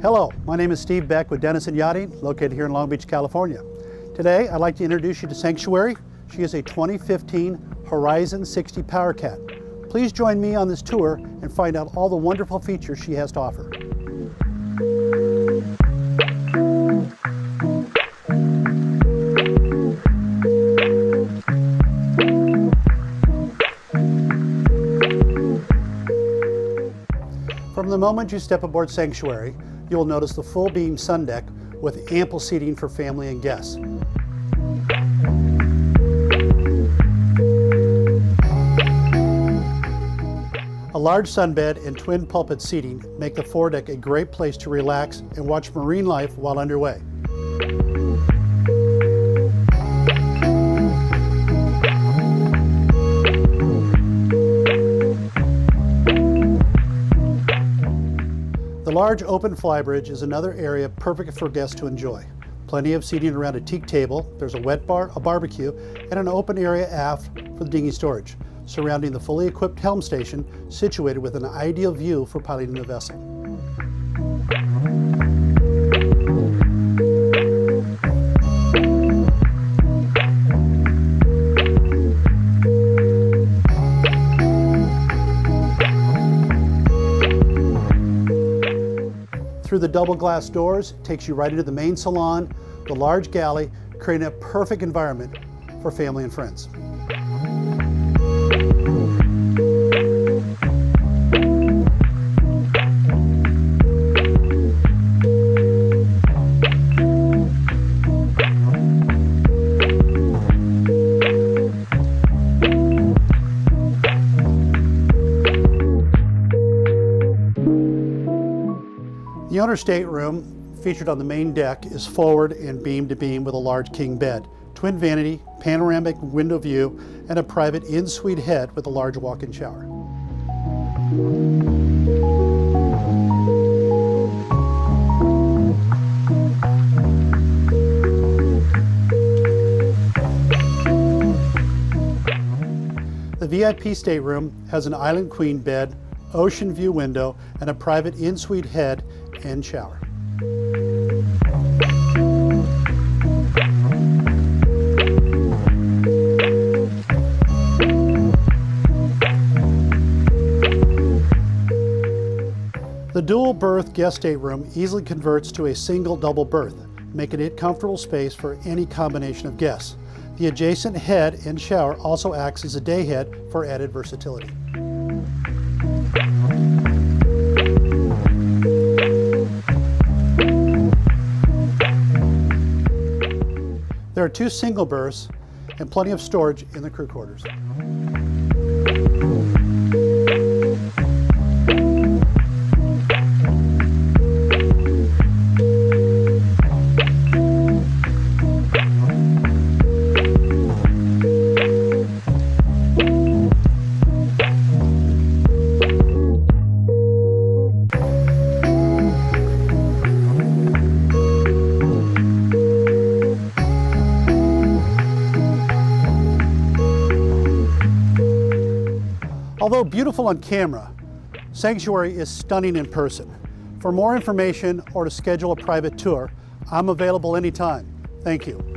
Hello, my name is Steve Beck with Denison Yachting, located here in Long Beach, California. Today, I'd like to introduce you to Sanctuary. She is a 2015 Horizon 60 Power Cat. Please join me on this tour and find out all the wonderful features she has to offer. From the moment you step aboard Sanctuary, you will notice the full beam sun deck with ample seating for family and guests. A large sunbed and twin pulpit seating make the foredeck a great place to relax and watch marine life while underway. The large open flybridge is another area perfect for guests to enjoy. Plenty of seating around a teak table, there's a wet bar, a barbecue, and an open area aft for the dinghy storage, surrounding the fully equipped helm station situated with an ideal view for piloting the vessel. Through the double glass doors takes you right into the main salon, the large galley, creating a perfect environment for family and friends. The owner's stateroom, featured on the main deck, is forward and beam to beam with a large king bed, twin vanity, panoramic window view, and a private in-suite head with a large walk-in shower. The VIP stateroom has an island queen bed, ocean view window, and a private in-suite head and shower. The dual berth guest stateroom easily converts to a single double berth, making it comfortable space for any combination of guests. The adjacent head and shower also acts as a day head for added versatility. There are 2 single berths and plenty of storage in the crew quarters. Although beautiful on camera, Sanctuary is stunning in person. For more information or to schedule a private tour, I'm available anytime. Thank you.